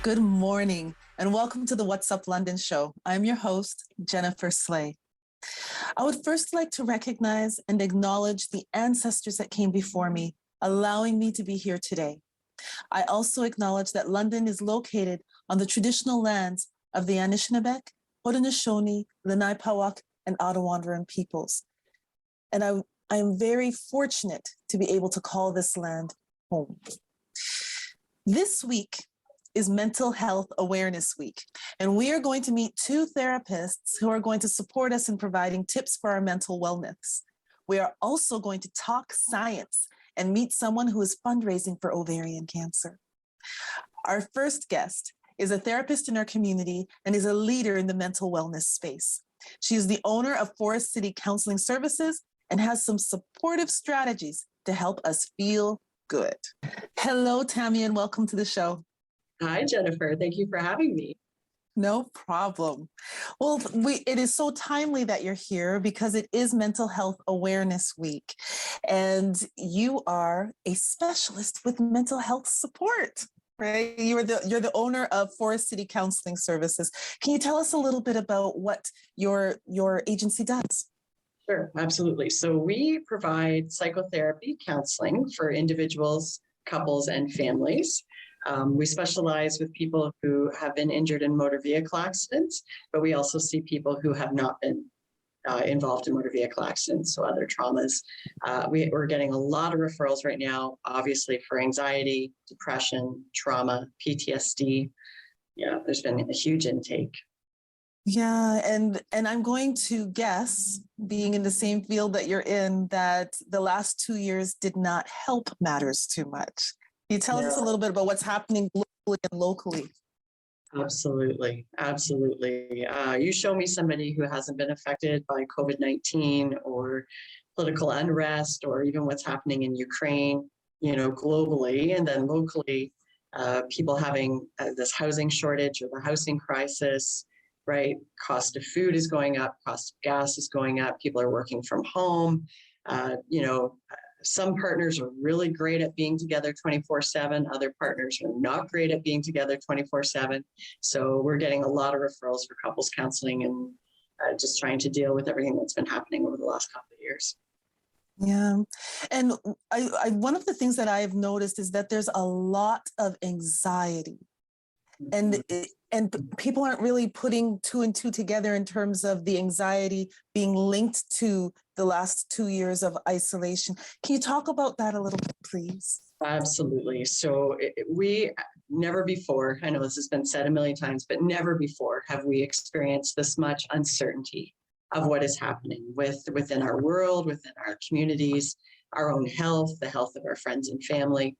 Good morning, and welcome to the What's Up London show. I'm your host, Jennifer Slay. I would first like to recognize and acknowledge the ancestors that came before me, allowing me to be here today. I also acknowledge that London is located on the traditional lands of the Anishinaabeg, Haudenosaunee, Lenai Powak, and Ottawandaron peoples. And I am very fortunate to be able to call this land home. This week is Mental Health Awareness Week, and we are going to meet two therapists who are going to support us in providing tips for our mental wellness. We are also going to talk science and meet someone who is fundraising for ovarian cancer. Our first guest is a therapist in our community and is a leader in the mental wellness space. She is the owner of Forest City Counseling Services and has some supportive strategies to help us feel good. Hello, Tammy, and welcome to the show. Hi, Jennifer. Thank you for having me. No problem. Well, it is so timely that you're here because it is Mental Health Awareness Week, and you are a specialist with mental health support, right? You're the owner of Forest City Counseling Services. Can you tell us a little bit about what your agency does? Sure, absolutely. So we provide psychotherapy counseling for individuals, couples, and families. We specialize with people who have been injured in motor vehicle accidents, but we also see people who have not been involved in motor vehicle accidents, so other traumas. We're getting a lot of referrals right now, obviously for anxiety, depression, trauma, PTSD. Yeah, there's been a huge intake. Yeah, and I'm going to guess, being in the same field that you're in, that the last 2 years did not help matters too much. Can you tell us a little bit about what's happening globally and locally? Absolutely. You show me somebody who hasn't been affected by COVID-19 or political unrest or even what's happening in Ukraine, globally, and then locally, people having this housing shortage or the housing crisis, right? Cost of food is going up, cost of gas is going up, people are working from home, some partners are really great at being together 24/7. Other partners are not great at being together 24/7. So we're getting a lot of referrals for couples counseling and just trying to deal with everything that's been happening over the last couple of years. Yeah. And I one of the things that I've noticed is that there's a lot of anxiety. And people aren't really putting two and two together in terms of the anxiety being linked to the last 2 years of isolation. Can you talk about that a little bit, please? Absolutely. So we never before, I know this has been said a million times, but never before have we experienced this much uncertainty of what is happening within our world, within our communities, our own health, the health of our friends and family.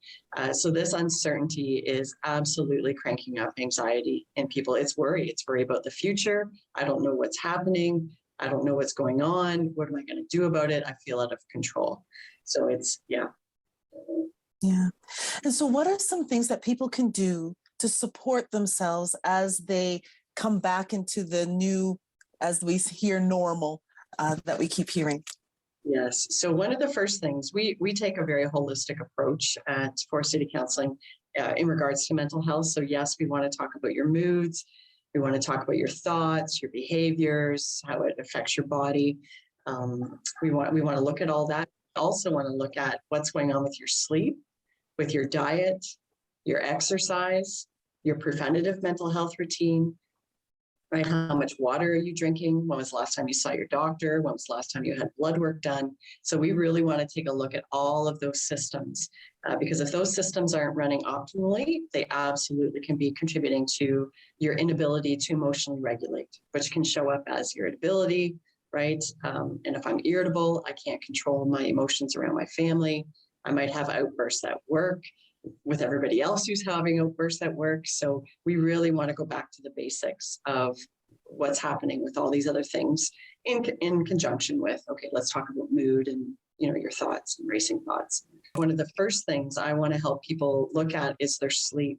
So this uncertainty is absolutely cranking up anxiety in people. It's worry. It's worry about the future. I don't know what's happening. I don't know what's going on. What am I going to do about it? I feel out of control. So it's, yeah. Yeah. And so what are some things that people can do to support themselves as they come back into the new, as we hear, normal that we keep hearing? Yes. So one of the first things, we take a very holistic approach at Forest City Counseling in regards to mental health. So yes, we want to talk about your moods. We want to talk about your thoughts, your behaviors, how it affects your body. We want to look at all that. We also want to look at what's going on with your sleep, with your diet, your exercise, your preventative mental health routine, right? How much water are you drinking? When was the last time you saw your doctor? When was the last time you had blood work done? So we really want to take a look at all of those systems because if those systems aren't running optimally, they absolutely can be contributing to your inability to emotionally regulate, which can show up as irritability, right? And if I'm irritable, I can't control my emotions around my family. I might have outbursts at work with everybody else who's having outbursts at work. So we really want to go back to the basics of what's happening with all these other things in conjunction with, okay, let's talk about mood and, your thoughts and racing thoughts. One of the first things I want to help people look at is their sleep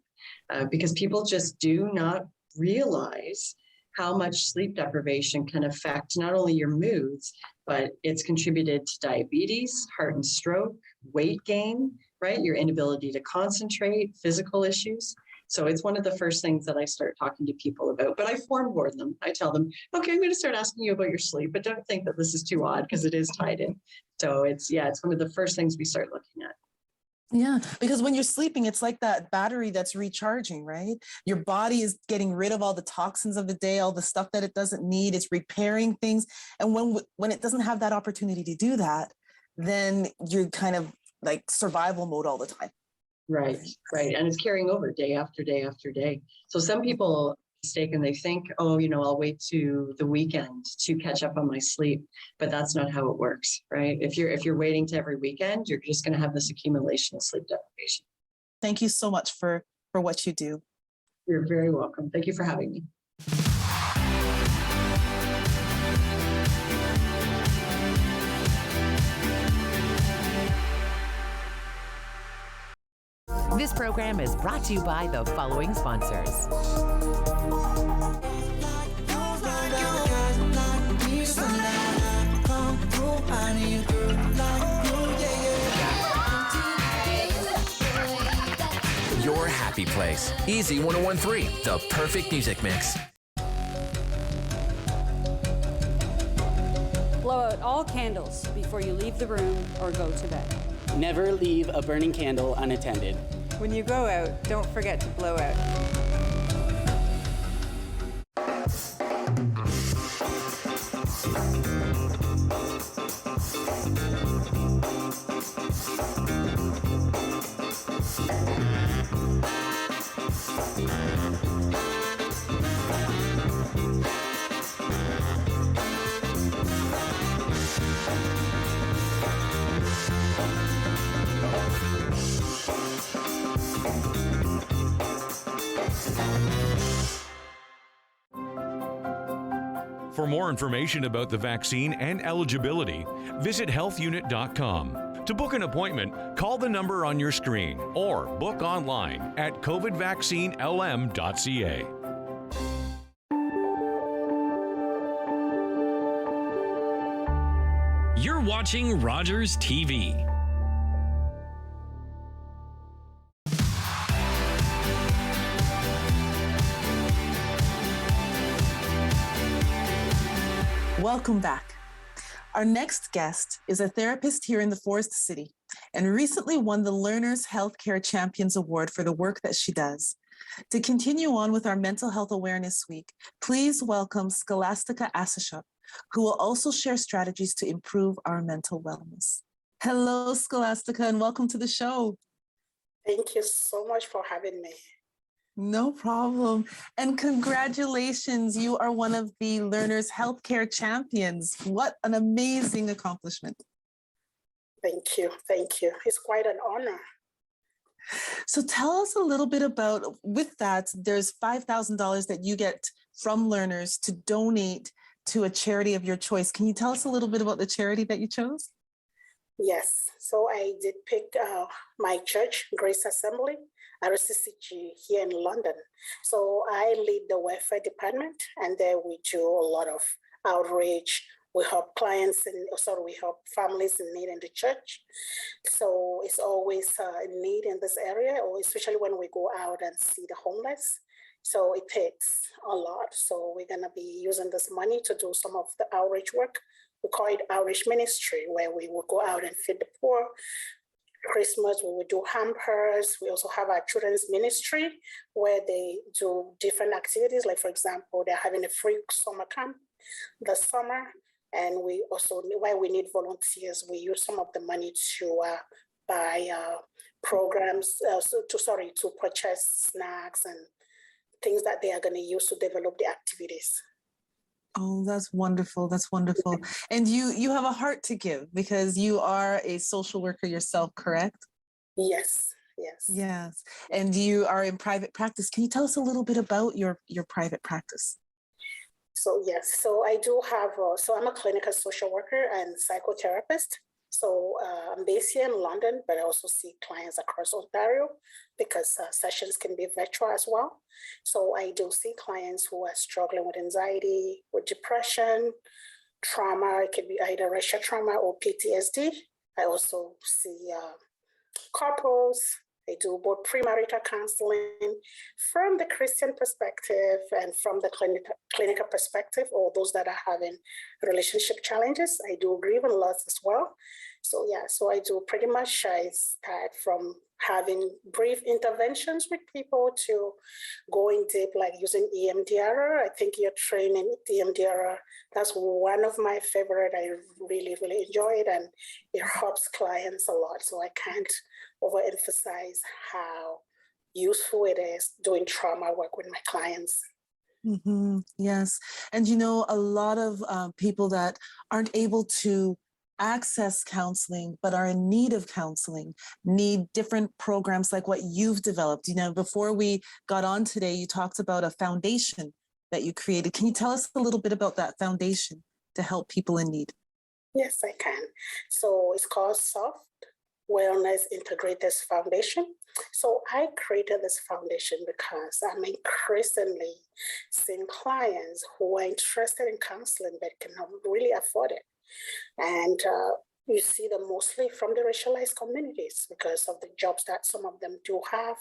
because people just do not realize how much sleep deprivation can affect not only your moods, but it's contributed to diabetes, heart and stroke, weight gain, right? Your inability to concentrate, physical issues. So it's one of the first things that I start talking to people about, but I form warn them. I tell them, okay, I'm going to start asking you about your sleep, but don't think that this is too odd because it is tied in. So it's one of the first things we start looking at. Yeah, because when you're sleeping, it's like that battery that's recharging, right? Your body is getting rid of all the toxins of the day, all the stuff that it doesn't need. It's repairing things. And when it doesn't have that opportunity to do that, then you're kind of like survival mode all the time. Right. And it's carrying over day after day after day. So some people mistake and they think, oh, I'll wait to the weekend to catch up on my sleep, but that's not how it works, right? If you're waiting to every weekend, you're just going to have this accumulation of sleep deprivation. Thank you so much for what you do. You're very welcome. Thank you for having me. This program is brought to you by the following sponsors. Your happy place. Easy 1013, the perfect music mix. Blow out all candles before you leave the room or go to bed. Never leave a burning candle unattended. When you go out, don't forget to blow out. For more information about the vaccine and eligibility, visit healthunit.com. To book an appointment, call the number on your screen or book online at covidvaccinelm.ca. You're watching Rogers TV. Welcome back. Our next guest is a therapist here in the Forest City and recently won the Learners Healthcare Champions Award for the work that she does. To continue on with our Mental Health Awareness Week, please welcome Scholastica Asishuk, who will also share strategies to improve our mental wellness. Hello, Scholastica, and welcome to the show. Thank you so much for having me. No problem. And congratulations, you are one of the Learners Healthcare Champions. What an amazing accomplishment. Thank you. It's quite an honor. So tell us a little bit about, with that, there's $5,000 that you get from learners to donate to a charity of your choice. Can you tell us a little bit about the charity that you chose? Yes. So I did pick my church, Grace Assembly, RCCG here in London. So I lead the welfare department, and there we do a lot of outreach. We help we help families in need in the church. So it's always a need in this area, or especially when we go out and see the homeless. So it takes a lot. So we're gonna be using this money to do some of the outreach work. We call it outreach ministry, where we will go out and feed the poor. Christmas, we will do hampers. We also have our children's ministry where they do different activities. Like, for example, they're having a free summer camp this summer. And we also, while we need volunteers, we use some of the money to buy programs, to purchase snacks and things that they are going to use to develop the activities. Oh, that's wonderful. That's wonderful. And you have a heart to give because you are a social worker yourself, correct? Yes. Yes. And you are in private practice. Can you tell us a little bit about your private practice? So yes, so I do have, so I'm a clinical social worker and psychotherapist. So I'm based here in London, but I also see clients across Ontario because sessions can be virtual as well. So I do see clients who are struggling with anxiety, with depression, trauma. It could be either racial trauma or PTSD. I also see couples, I do both premarital counseling from the Christian perspective and from the clinical perspective, or those that are having relationship challenges. I do grieving loss as well. So yeah, so I do pretty much, I start from having brief interventions with people to going deep, like using EMDR. I think you're training EMDR. That's one of my favorite. I really, really enjoy it, and it helps clients a lot. So I can't overemphasize how useful it is doing trauma work with my clients. Mm-hmm. Yes. And you know, a lot of people that aren't able to access counseling but are in need of counseling need different programs like what you've developed. You know, before we got on today, you talked about a foundation that you created. Can you tell us a little bit about that foundation to help people in need? Yes, I can. So it's called Soft Wellness Integrated Foundation. So I created this foundation because I'm increasingly seeing clients who are interested in counseling but cannot really afford it. And you see them mostly from the racialized communities because of the jobs that some of them do have.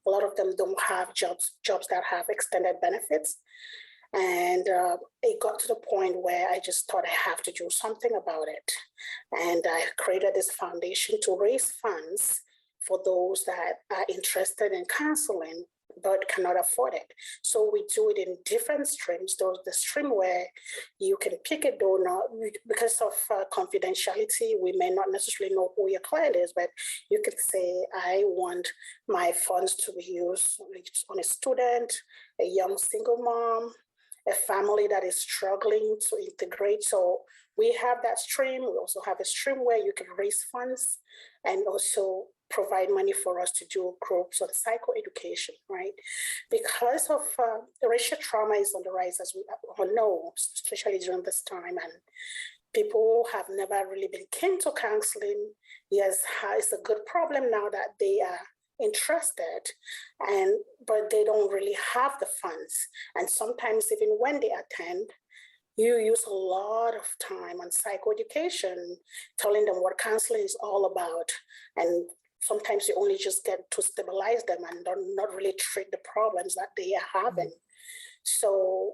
A lot of them don't have jobs that have extended benefits. And it got to the point where I just thought I have to do something about it. And I created this foundation to raise funds for those that are interested in counseling but cannot afford it. So we do it in different streams. There's the stream where you can pick a donor. Because of confidentiality, we may not necessarily know who your client is, but you could say, I want my funds to be used on a student, a young single mom, a family that is struggling to integrate. So we have that stream. We also have a stream where you can raise funds and also provide money for us to do groups on psychoeducation, right? Because of racial trauma is on the rise, as we all know, especially during this time, and people have never really been keen to counseling. Yes, it's a good problem now that they are interested, but they don't really have the funds. And sometimes even when they attend, you use a lot of time on psychoeducation, telling them what counseling is all about. And sometimes you only just get to stabilize them and not really treat the problems that they are having. So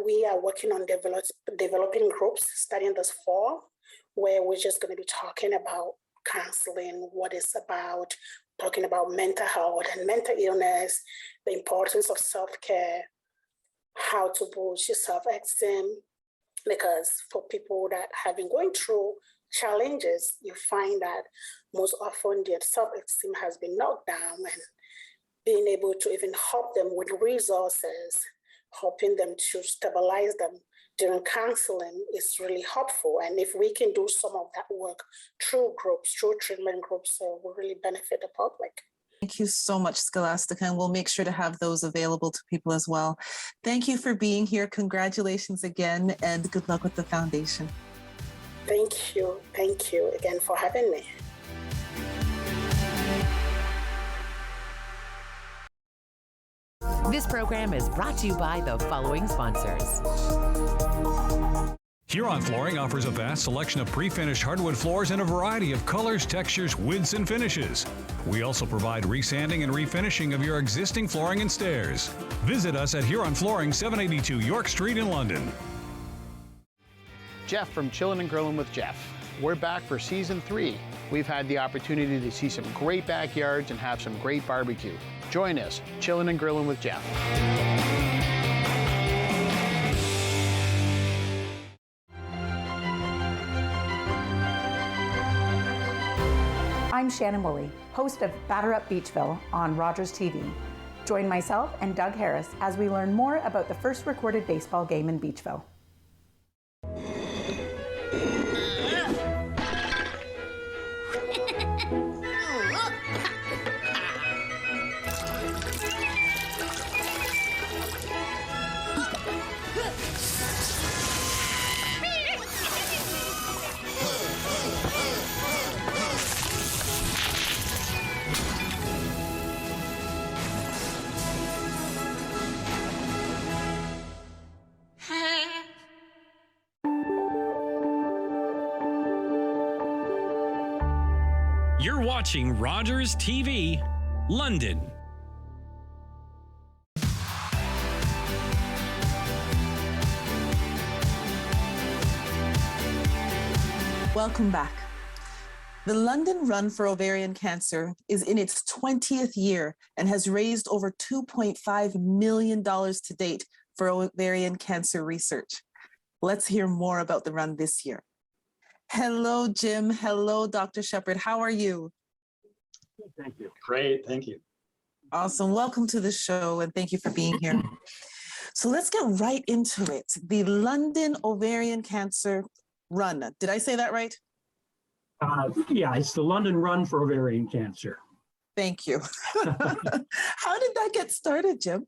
we are working on developing groups starting this fall, where we're just going to be talking about counseling, what it's about, talking about mental health and mental illness, the importance of self-care, how to boost your self-esteem. Because for people that have been going through challenges, you find that most often their self-esteem has been knocked down, and being able to even help them with resources, helping them to stabilize them during counseling is really helpful. And if we can do some of that work through groups, through treatment groups, will really benefit the public. Thank you so much, Scholastica, and we'll make sure to have those available to people as well. Thank you for being here. Congratulations again, and good luck with the foundation. Thank you. Thank you again for having me. This program is brought to you by the following sponsors. Huron Flooring offers a vast selection of pre-finished hardwood floors in a variety of colors, textures, widths, and finishes. We also provide resanding and refinishing of your existing flooring and stairs. Visit us at Huron Flooring, 782 York Street in London. Jeff from Chillin' and Grillin' with Jeff. We're back for Season 3. We've had the opportunity to see some great backyards and have some great barbecue. Join us, Chillin' and Grillin' with Jeff. I'm Shannon Woolley, host of Batter Up Beachville on Rogers TV. Join myself and Doug Harris as we learn more about the first recorded baseball game in Beachville. You're watching Rogers TV, London. Welcome back. The London Run for Ovarian Cancer is in its 20th year and has raised over $2.5 million to date for ovarian cancer research. Let's hear more about the run this year. Hello, Jim. Hello, Dr. Shepherd. How are you? Thank you. Great. Thank you. Awesome. Welcome to the show, and thank you for being here. So let's get right into it. The London Ovarian Cancer Run. Did I say that right? Yeah, it's the London Run for Ovarian Cancer. Thank you. How did that get started, Jim?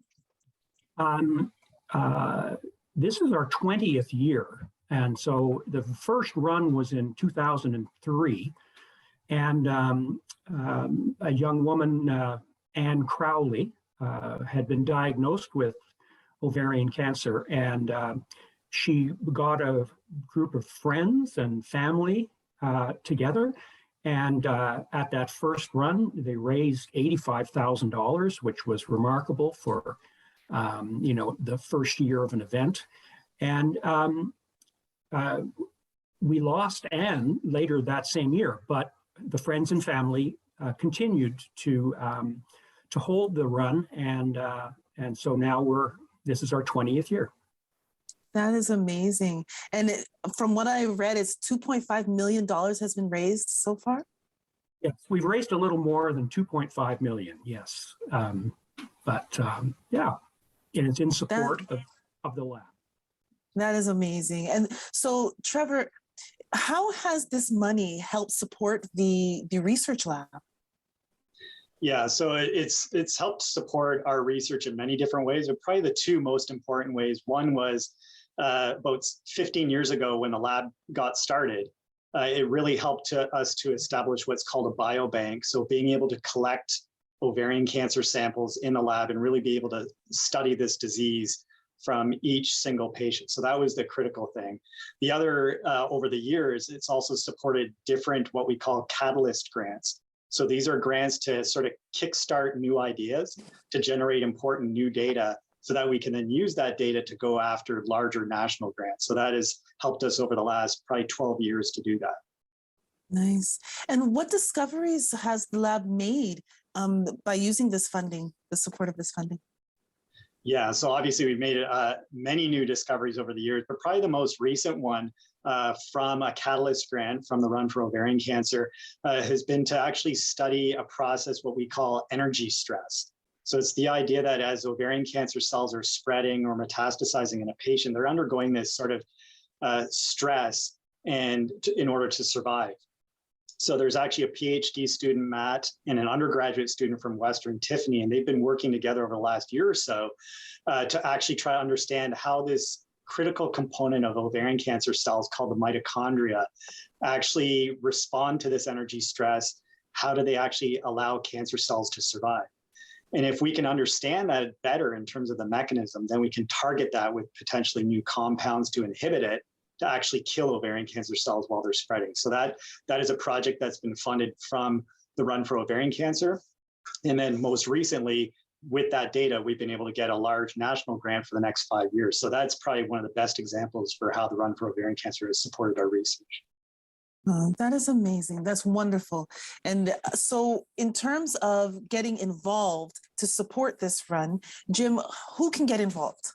This is our 20th year. And so the first run was in 2003. And a young woman, Anne Crowley, had been diagnosed with ovarian cancer. And she got a group of friends and family together. And at that first run, they raised $85,000, which was remarkable for, the first year of an event. And we lost Anne later that same year, but the friends and family continued to hold the run. And so now this is our 20th year. That is amazing. And from what I read, it's $2.5 million has been raised so far? Yes, we've raised a little more than 2.5 million, yes. Yeah, and it's in support of the lab. That is amazing. And so, Trevor, how has this money helped support the research lab? Yeah, so it's helped support our research in many different ways, but probably the two most important ways. One was about 15 years ago when the lab got started. It really helped us to establish what's called a biobank. So being able to collect ovarian cancer samples in the lab and really be able to study this disease from each single patient. So that was the critical thing. The other, over the years, it's also supported different what we call catalyst grants. So these are grants to sort of kickstart new ideas, to generate important new data, so that we can then use that data to go after larger national grants. So that has helped us over the last probably 12 years to do that. Nice. And what discoveries has the lab made by using this funding, the support of this funding? Yeah, so obviously we've made many new discoveries over the years, but probably the most recent one from a Catalyst grant from the Run for Ovarian Cancer has been to actually study a process, what we call energy stress. So it's the idea that as ovarian cancer cells are spreading or metastasizing in a patient, they're undergoing this sort of stress in order to survive. So there's actually a PhD student, Matt, and an undergraduate student from Western, Tiffany, and they've been working together over the last year or so to actually try to understand how this critical component of ovarian cancer cells called the mitochondria actually respond to this energy stress. How do they actually allow cancer cells to survive? And if we can understand that better in terms of the mechanism, then we can target that with potentially new compounds to inhibit it, to actually kill ovarian cancer cells while they're spreading. So that is a project that's been funded from the Run for Ovarian Cancer. And then most recently, with that data, we've been able to get a large national grant for the next 5 years. So that's probably one of the best examples for how the Run for Ovarian Cancer has supported our research. Oh, that is amazing. That's wonderful. And so in terms of getting involved to support this run, Jim, who can get involved?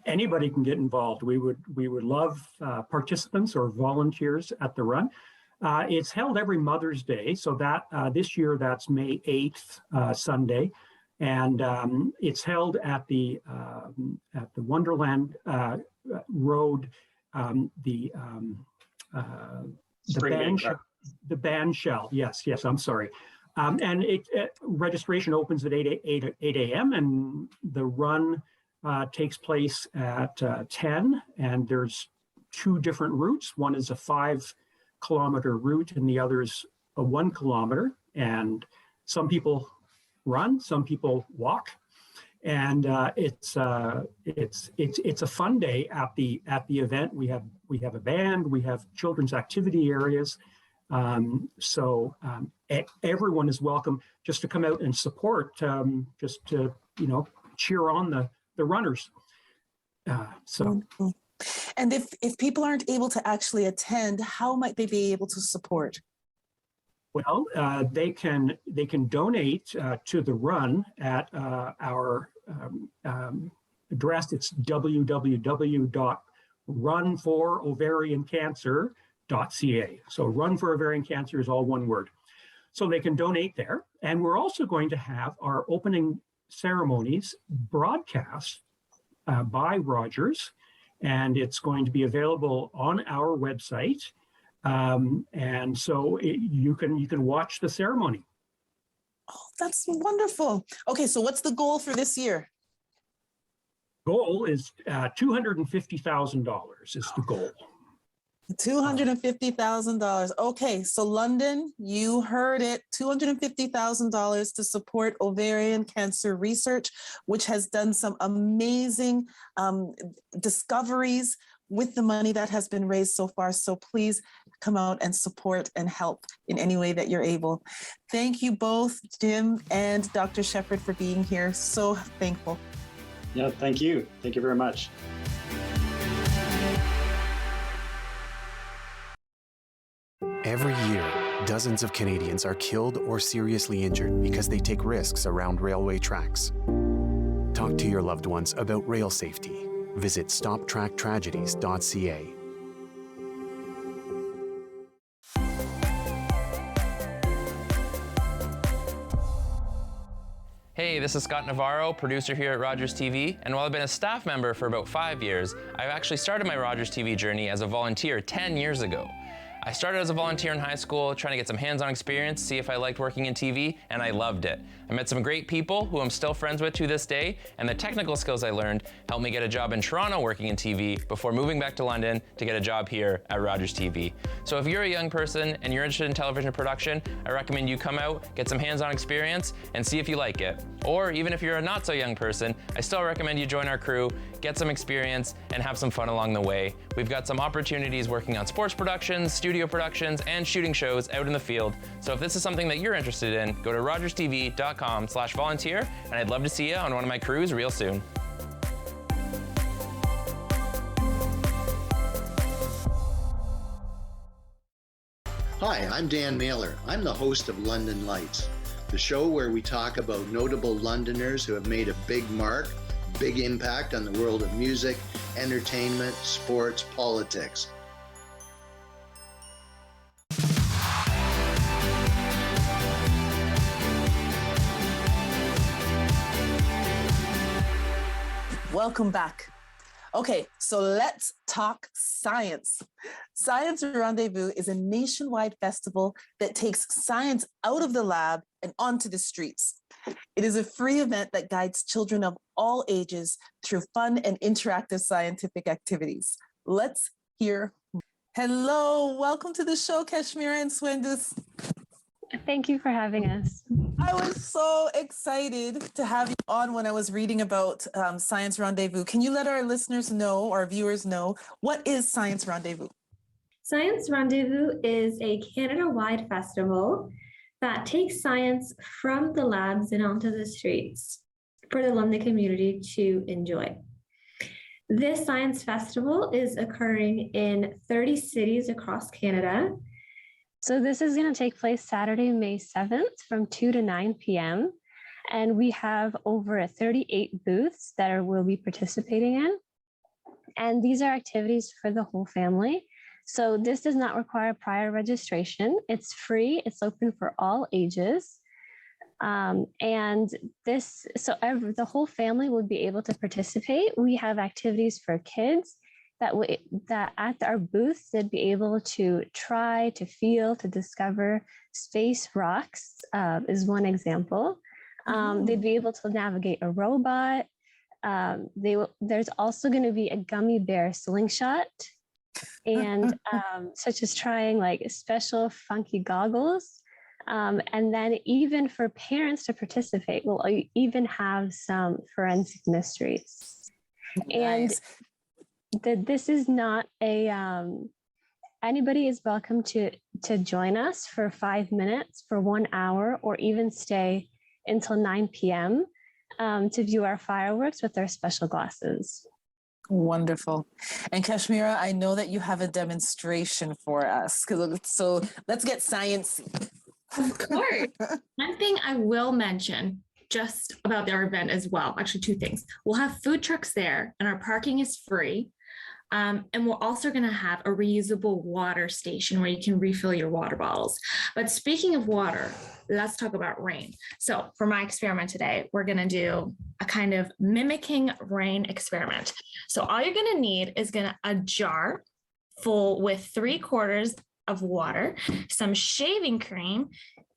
Anybody can get involved. We would love participants or volunteers at the run. It's held every Mother's Day, so that this year that's May 8th, Sunday, and it's held at the Wonderland Road, the band shell. Yes, I'm sorry. And registration opens at 8 a.m. and the run takes place at 10, and there's 2 different routes. One is a 5-kilometer route and the other is a 1 kilometer. And some people run, some people walk. And it's a fun day at the event. We have a band, we have children's activity areas. Everyone is welcome just to come out and support, just to, cheer on the runners. And if people aren't able to actually attend, how might they be able to support? Well, they can donate to the run at our address. It's www.runforovariancancer.ca. So Run for Ovarian Cancer is all one word. So they can donate there. And we're also going to have our opening ceremonies broadcast by Rogers, and it's going to be available on our website. And so you can watch the ceremony. Oh, that's wonderful. Okay, so what's the goal for this year? Goal is $250,000 is the goal. $250,000. Okay, so London, you heard it, $250,000 to support ovarian cancer research, which has done some amazing discoveries with the money that has been raised so far. So please come out and support and help in any way that you're able. Thank you both, Jim and Dr. Shepherd, for being here. So thankful. Yeah, thank you. Thank you very much. Every year, dozens of Canadians are killed or seriously injured because they take risks around railway tracks. Talk to your loved ones about rail safety. Visit stoptracktragedies.ca. Hey, this is Scott Navarro, producer here at Rogers TV, and while I've been a staff member for about 5 years, I've actually started my Rogers TV journey as a volunteer 10 years ago. I started as a volunteer in high school, trying to get some hands-on experience, see if I liked working in TV, and I loved it. I met some great people who I'm still friends with to this day, and the technical skills I learned helped me get a job in Toronto working in TV before moving back to London to get a job here at Rogers TV. So if you're a young person and you're interested in television production, I recommend you come out, get some hands-on experience, and see if you like it. Or even if you're a not so young person, I still recommend you join our crew, get some experience, and have some fun along the way. We've got some opportunities working on sports productions, studio productions, and shooting shows out in the field. So if this is something that you're interested in, go to rogerstv.com/volunteer, and I'd love to see you on one of my crews real soon. Hi, I'm Dan Mailer. I'm the host of London Lights, the show where we talk about notable Londoners who have made a big mark, big impact on the world of music, entertainment, sports, politics. Welcome back. Okay, so let's talk science. Science Rendevous is a nationwide festival that takes science out of the lab and onto the streets. It is a free event that guides children of all ages through fun and interactive scientific activities. Let's hear. Hello, welcome to the show, Kashmira and Swendus. Thank you for having us. I was so excited to have you on when I was reading about Science Rendevous. Can you let our listeners know, our viewers know, what is Science Rendevous? Science Rendezvous is a Canada-wide festival that takes science from the labs and onto the streets for the London community to enjoy. This science festival is occurring in 30 cities across Canada. So this is going to take place Saturday, May 7th from 2 to 9 p.m. And we have over 38 booths that will be participating in. And these are activities for the whole family. So this does not require prior registration. It's free. It's open for all ages. The whole family will be able to participate. We have activities for kids that at our booths, they'd be able to try, to feel, to discover space rocks is one example. They'd be able to navigate a robot. There's also going to be a gummy bear slingshot, and such as trying like special funky goggles. And then even for parents to participate, we'll even have some forensic mysteries. Nice. And this is not a, anybody is welcome to to join us for 5 minutes, for 1 hour, or even stay until 9 p.m. To view our fireworks with our special glasses. Wonderful. And Kashmira, I know that you have a demonstration for us. So let's get science. Of course. One thing I will mention just about our event as well, actually 2 things. We'll have food trucks there and our parking is free. And we're also going to have a reusable water station where you can refill your water bottles. But speaking of water, let's talk about rain. So for my experiment today, we're going to do a kind of mimicking rain experiment. So all you're going to need is a jar full with 3/4 of water, some shaving cream,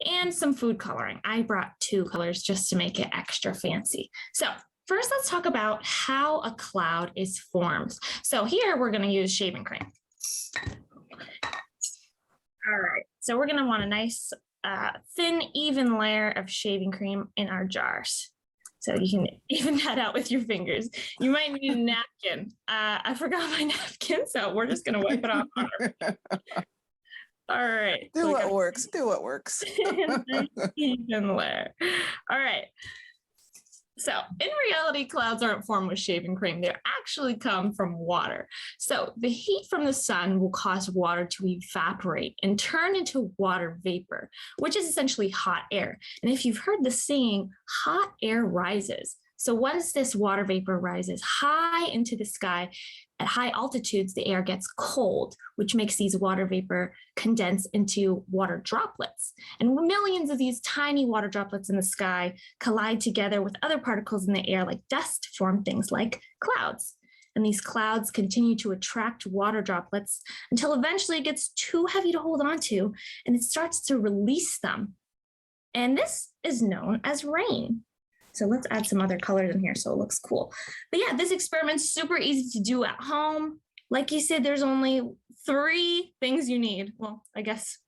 and some food coloring. I brought 2 colors just to make it extra fancy. So first, let's talk about how a cloud is formed. So here we're going to use shaving cream. All right, so we're going to want a nice thin, even layer of shaving cream in our jars. So you can even that out with your fingers. You might need a napkin. I forgot my napkin, so we're just going to wipe it off. All right. Do what works. Do what works. Nice even layer. All right. So in reality, clouds aren't formed with shaving cream. They actually come from water. So the heat from the sun will cause water to evaporate and turn into water vapor, which is essentially hot air. And if you've heard the saying, hot air rises. So once this water vapor rises high into the sky, at high altitudes, the air gets cold, which makes these water vapor condense into water droplets. And millions of these tiny water droplets in the sky collide together with other particles in the air like dust to form things like clouds. And these clouds continue to attract water droplets until eventually it gets too heavy to hold on to, and it starts to release them. And this is known as rain. So let's add some other colors in here so it looks cool. But yeah, this experiment's super easy to do at home. Like you said, there's only 3 things you need. Well, I guess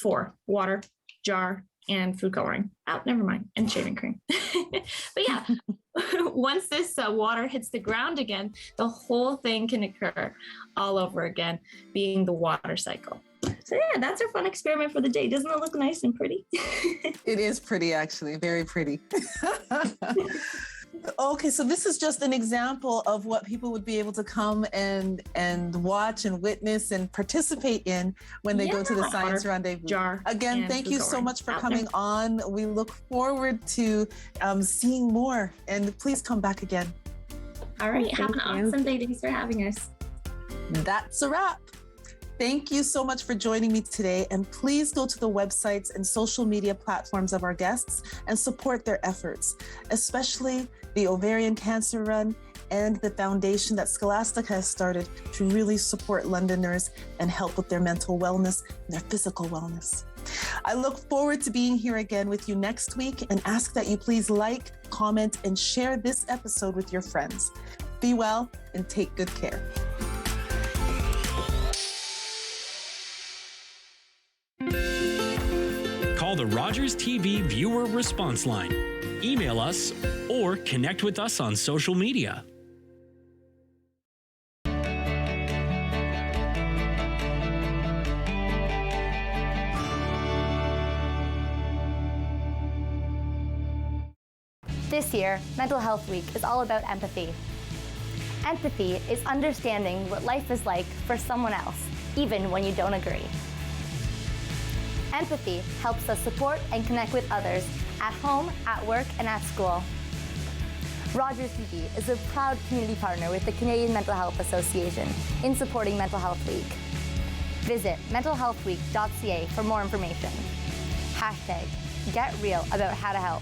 4: water, jar, and food coloring. Oh, never mind, and shaving cream. But yeah, once this water hits the ground again, the whole thing can occur all over again, being the water cycle. So yeah, that's our fun experiment for the day. Doesn't it look nice and pretty? It is pretty, actually, very pretty. Okay, so this is just an example of what people would be able to come and watch and witness and participate in when they go to the Science Rendezvous. Jar. Again, thank you so much for coming on. We look forward to seeing more, and please come back again. All right, have an awesome day. Thanks for having us. That's a wrap. Thank you so much for joining me today, and please go to the websites and social media platforms of our guests and support their efforts, especially the Ovarian Cancer Run and the foundation that Scholastica has started to really support Londoners and help with their mental wellness and their physical wellness. I look forward to being here again with you next week and ask that you please like, comment, and share this episode with your friends. Be well and take good care. Call the Rogers TV viewer response line. Email us or connect with us on social media. This year, Mental Health Week is all about empathy. Empathy is understanding what life is like for someone else, even when you don't agree. Empathy helps us support and connect with others at home, at work, and at school. Rogers TV is a proud community partner with the Canadian Mental Health Association in supporting Mental Health Week. Visit mentalhealthweek.ca for more information. #GetReal about how to help.